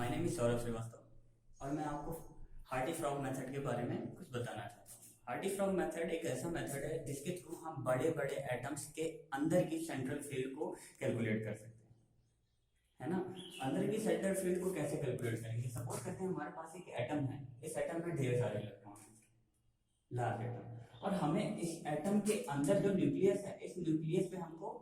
My name is Saurabh Srivastava और मैं आपको हार्टी-फ्रॉग मेथड के बारे में कुछ बताना चाहता हूँ। हार्टी-फ्रॉग मेथड एक ऐसा मेथड है जिसके थ्रू हम बड़े बड़े एटम्स के अंदर की सेंट्रल फील्ड को कैलकुलेट कर सकते हैं, है ना। अंदर की सेंट्रल फील्ड को कैसे कैलकुलेट करेंगे? सपोज करते हैं हमारे पास एक एटम है, इस एटम में ढेर सारे इलेक्ट्रॉन हैं, लार्ज एटम, और हमें इस एटम के अंदर जो न्यूक्लियस है, इस न्यूक्लियस पे हमको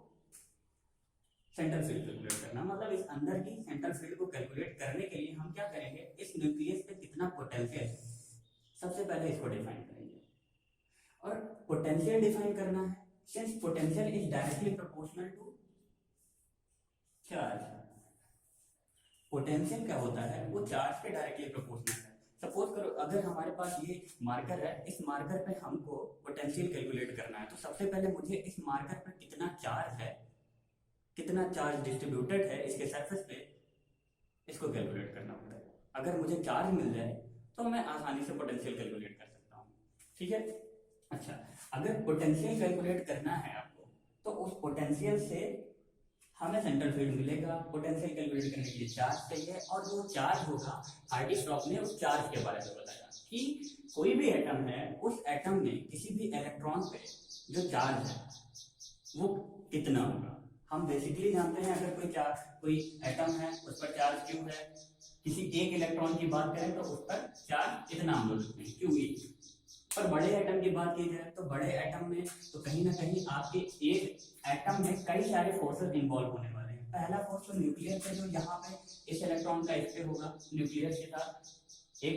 सेंट्रल फील्ड कैलकुलेट करना। मतलब इस अंदर की सेंट्रल फील्ड को कैलकुलेट करने के लिए हम क्या करेंगे, इस न्यूक्लियस पे कितना पोटेंशियल है सबसे पहले इसको डिफाइन करेंगे। और पोटेंशियल डिफाइन करना है since potential is directly proportional to charge. Potential क्या होता है, वो चार्ज के डायरेक्टली प्रोपोर्शनल है। सपोज करो अगर हमारे पास ये मार्कर है, इस मार्कर पे हमको पोटेंशियल कैलकुलेट करना है, तो सबसे पहले मुझे इस मार्कर पर कितना चार्ज है, कितना चार्ज डिस्ट्रीब्यूटेड है इसके सरफेस पे, इसको कैलकुलेट करना होता है। अगर मुझे चार्ज मिल जाए तो मैं आसानी से पोटेंशियल कैलकुलेट कर सकता हूँ, ठीक है। अच्छा, अगर पोटेंशियल कैलकुलेट करना है आपको तो उस पोटेंशियल से हमें सेंट्रल फील्ड मिलेगा। पोटेंशियल कैलकुलेट करने के लिए चार्ज चाहिए, और जो चार्ज होगा, हार्टी-फ्रॉग ने उस चार्ज के बारे में बताया कि कोई भी एटम है, उस एटम में किसी भी इलेक्ट्रॉन पे जो चार्ज है वो कितना होगा। हम बेसिकली जानते हैं अगर कोई एटम है उस पर चार्ज क्यू है, किसी एक इलेक्ट्रॉन की बात करें तो उस पर चार्ज इतना हम लोग लिखते हैं क्यू ई। पर बड़े एटम की बात की जाए तो बड़े एटम में तो कहीं ना कहीं आपके एक एटम में कई सारे फोर्सेस इन्वॉल्व होने वाले हैं। पहला फोर्स तो न्यूक्लियर पे, जो यहाँ पे इस इलेक्ट्रॉन का इस पे होगा न्यूक्लियर के साथ, एक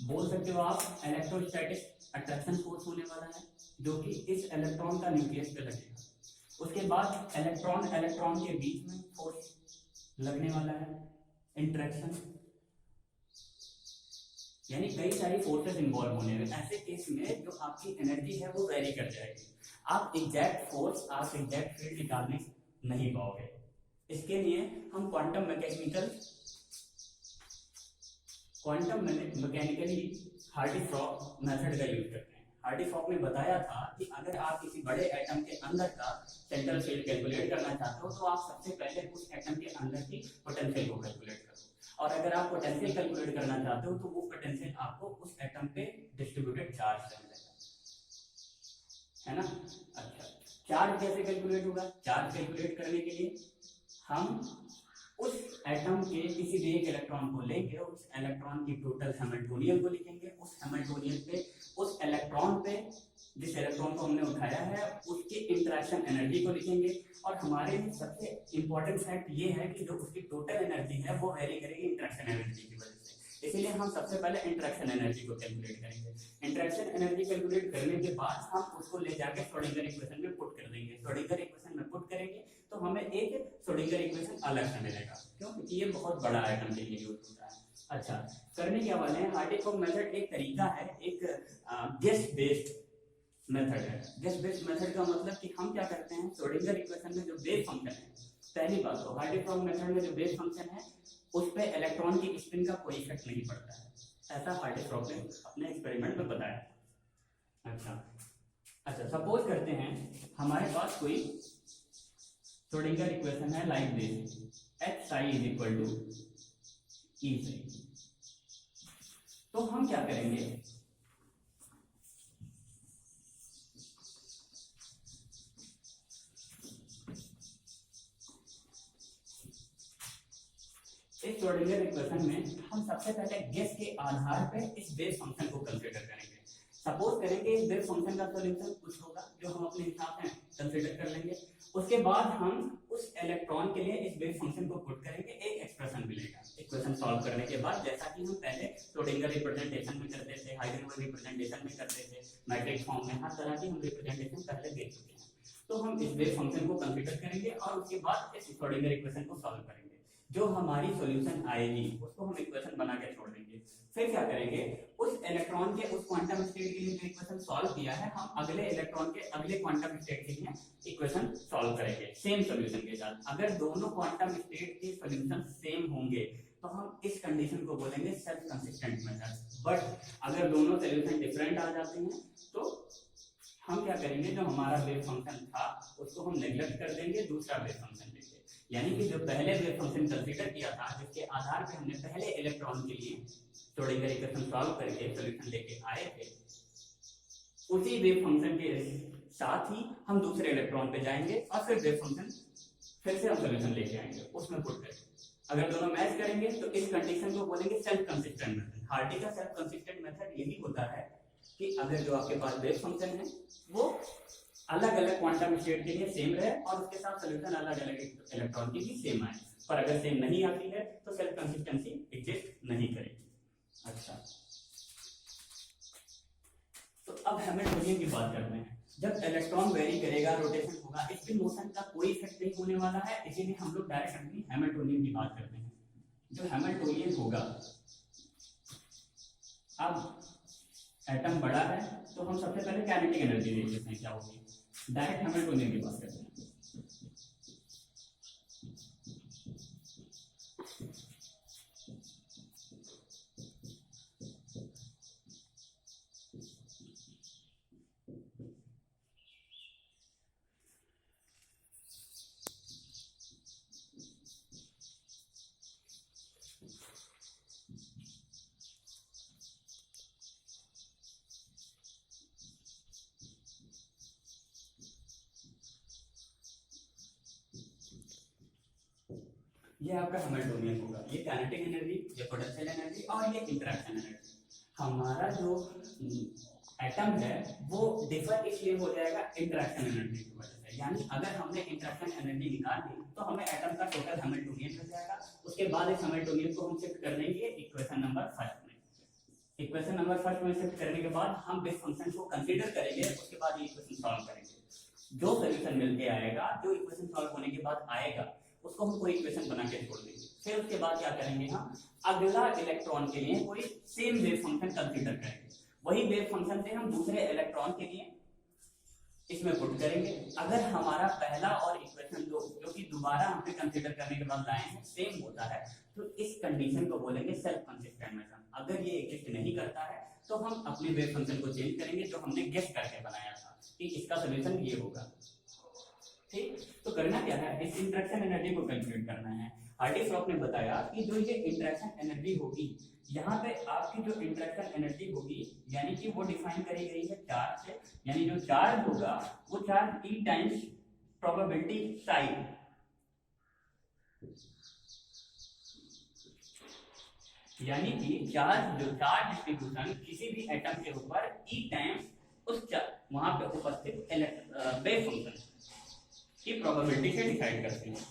बोल सकते हो आप इलेक्ट्रोस्टैटिक अट्रैक्शन फोर्स होने वाला है जो कि इस इलेक्ट्रॉन का न्यूक्लियस पे लगेगा। उसके बाद इलेक्ट्रॉन के बीच में फोर्स लगने वाला है, इंटरेक्शन, यानी कई सारी फोर्सेस इन्वॉल्व होने में। ऐसे केस में जो आपकी एनर्जी है वो वेरी कर जाएगी। आप एग्जैक्ट फोर्स, आप एग्जैक्ट फील्ड निकालने नहीं पाओगे। इसके लिए हम क्वांटम मैकेनिकली हार्टी-फ्रॉग मेथड का यूज करते हैं। हार्टी-फ्रॉग ने बताया था कि अगर आप किसी बड़े एटम के अंदर का सेंट्रल फील्ड कैलकुलेट करना चाहते हो तो आप सबसे पहले उस एटम के अंदर की पोटेंशियल को कैलकुलेट करो, और अगर आप पोटेंशियल कैलकुलेट करना चाहते हो तो वो पोटेंशियल आपको उस एटम पे डिस्ट्रीब्यूटेड चार्ज से मिलेगा, है ना। अच्छा, चार्ज कैसे कैलकुलेट होगा? चार्ज कैलकुलेट करने के लिए हम उस एटम के किसी भी एक इलेक्ट्रॉन को लेंगे, उस इलेक्ट्रॉन की टोटल हैमिल्टोनियन को लिखेंगे, उस हैमिल्टोनियन पे, उस इलेक्ट्रॉन पे, जिस इलेक्ट्रॉन को हमने उठाया है उसकी इंटरेक्शन एनर्जी को लिखेंगे। और हमारे लिए सबसे इंपॉर्टेंट फैक्ट ये है कि जो उसकी टोटल एनर्जी है वो वेरी करेगी इंटरेक्शन एनर्जी की वजह से, इसीलिए हम सबसे पहले इंटरेक्शन एनर्जी को कैलकुलेट करेंगे। इंटरेक्शन एनर्जी कैलकुलेट करने के बाद हम उसको ले जाके श्रोडिंगर इक्वेशन में पुट कर देंगे। श्रोडिंगर इक्वेशन में पुट करेंगे तो हमें एक श्रोडिंगर इक्वेशन अलग से मिलेगा, क्यों? क्योंकि ये बहुत बड़ा आइटम के लिए यूज होता है। अच्छा, करने क्या वाले हैं, हार्टी-फ्रॉग मेथड एक तरीका है, एक गेस बेस्ड मेथड है। गेस बेस्ड मेथड का मतलब कि हम क्या करते हैं, श्रोडिंगर इक्वेशन में जो बेस फंक्शन है, पहली बात तो हार्टी-फ्रॉग मेथड में जो बेस फंक्शन है उस पे इलेक्ट्रॉन की स्पिन का कोई इफेक्ट नहीं पड़ता है, ऐसा हार्टी-फ्रॉग ने अपने एक्सपेरिमेंट में बताया। अच्छा, सपोज करते हैं हमारे पास कोई श्रोडिंगर इक्वेशन है like this, H psi is equal to E psi. तो हम क्या करेंगे, इस श्रोडिंगर इक्वेशन में हम सबसे पहले गेस के आधार पे इस बेस फंक्शन को कंसीडर करेंगे। सपोज करेंगे इस बेस फंक्शन का सॉल्यूशन कुछ होगा जो हम अपने हिसाब से कंसीडर कर लेंगे। उसके बाद हम उस इलेक्ट्रॉन के लिए इस बेस फंक्शन को पुट करेंगे, एक एक्सप्रेशन मिलेगा। इक्वेशन सॉल्व करने के बाद, जैसा कि हम पहले श्रोडिंगर रिप्रेजेंटेशन में करते थे, हाइजेनबर्ग रिप्रेजेंटेशन में करते थे, मैट्रिक्स फॉर्म में, हर तरह की हम रिप्रेजेंटेशन पहले देख चुके हैं। तो हम इस बेस फंक्शन को कंसीडर करेंगे और उसके बाद इस श्रोडिंगर इक्वेशन को सॉल्व करेंगे। जो हमारी सॉल्यूशन आएगी उसको हम इक्वेशन बना के छोड़ देंगे। फिर क्या करेंगे, उस इलेक्ट्रॉन के उस क्वांटम स्टेट के लिए जो इक्वेशन सॉल्व किया है, हम अगले इलेक्ट्रॉन के अगले क्वांटम स्टेट के लिए इक्वेशन सॉल्व करेंगे सेम सॉल्यूशन के साथ। अगर दोनों क्वांटम स्टेट के सॉल्यूशन सेम होंगे तो हम इस कंडीशन को बोलेंगे सेल्फ कंसिस्टेंट मेथड। बट अगर दोनों सॉल्यूशन डिफरेंट आ जाते हैं तो हम क्या करेंगे, जो हमारा वेव फंक्शन था उसको हम नेग्लेक्ट कर देंगे, दूसरा वेव फंक्शन लेंगे। यानी कि जो पहले वेव फंक्शन कंसीडर किया था, जिसके आधार पे हमने पहले इलेक्ट्रॉन के लिए श्रोडिंगर इक्वेशन सॉल्व करके सॉल्यूशन लेके आए थे, उसी वेव फंक्शन के साथ ही हम दूसरे इलेक्ट्रॉन पे जाएंगे और फिर वेव फंक्शन फिर से हम सॉल्यूशन लेके आएंगे, उसमें पुट करेंगे। अगर दोनों मैच करेंगे तो इस कंडीशन को बोलेंगे सेल्फ कंसिस्टेंट मेथड। हार्डी का सेल्फ कंसिस्टेंट मेथड यही होता है कि अगर जो आपके पास वेव फंक्शन है वो अलग अलग क्वांटम स्टेट के लिए सेम रहे और उसके साथ सॉल्यूशन अलग अलग इलेक्ट्रॉन की भी सेम आए, पर अगर सेम नहीं आती है तो सेल्फ कंसिस्टेंसी एग्जिस्ट नहीं करेगी। अच्छा, तो अब हैमिल्टोनियन की बात करते हैं। जब इलेक्ट्रॉन वेरी करेगा, रोटेशन होगा, इसके मोशन का कोई इफेक्ट नहीं होने वाला है, इसीलिए हम लोग डायरेक्ट अपनी हैमिल्टोनियन की बात करते हैं। जो हैमिल्टोनियन होगा, अब एटम बड़ा है तो हम सबसे पहले काइनेटिक एनर्जी देख लेते हैं क्या होगी। डायरेक्ट हैमिल्टोनियन की बात करते हैं। ये आपका हैमिल्टोनियन होगा, ये काइनेटिक एनर्जी, ये पोटेंशियल एनर्जी और ये इंटरेक्शन एनर्जी। हमारा जो एटम है वो डिफर इसलिए हो जाएगा इंटरेक्शन एनर्जी की वजह से। यानी अगर हमने इंटरेक्शन एनर्जी निकाल ली तो हमें एटम का टोटल हैमिल्टोनियन मिल जाएगा। उसके बाद इस हैमिल्टोनियन को हम शिफ्ट कर देंगे इक्वेशन नंबर फर्स्ट में। इक्वेशन नंबर फर्स्ट में शिफ्ट करने के बाद हम बेस फंक्शन को कंसीडर करेंगे, उसके बाद ये इक्वेशन सॉल्व करेंगे। जो सॉल्यूशन मिल के आएगा, जो इक्वेशन सॉल्व होने के बाद आएगा, उसको हम कोई इक्वेशन बना के छोड़ देंगे। फिर उसके बाद क्या करेंगे, हम अगला इलेक्ट्रॉन के लिए कोई सेम वेव फंक्शन कंसीडर करेंगे। वही वेव फंक्शन से हम दूसरे इलेक्ट्रॉन के लिए इसमें पुट करेंगे। अगर हमारा पहला और इक्वेशन जो कि दोबारा हमने कंसीडर करने के बाद लाए हैं सेम होता है, तो इस कंडीशन को बोलेंगे सेल्फ कंसिस्टेंट मेथड। अगर ये एग्जिस्ट नहीं करता है तो हम अपने वेव फंक्शन को चेंज करेंगे, जो हमने गेस करके बनाया था कि इसका सॉल्यूशन ये होगा। ठीक, तो करना क्या है, इस इंटरेक्शन एनर्जी को कैलकुलेट करना है। हार्डी-फ्रॉक ने बताया कि जो ये इंटरेक्शन एनर्जी होगी, यहाँ पे आपकी जो इंटरेक्शन एनर्जी होगी, यानी कि वो डिफाइन करी गई है चार्ज से। यानी जो चार्ज होगा वो charge E times probability Sai, यानी कि चार्ज डिस्ट्रीब्यूशन किसी भी एटम के ऊपर E टाइम्स उस वहां पे उपस्थित वेव फंक्शन की प्रोबेबिलिटी से डिसाइड करते हैं।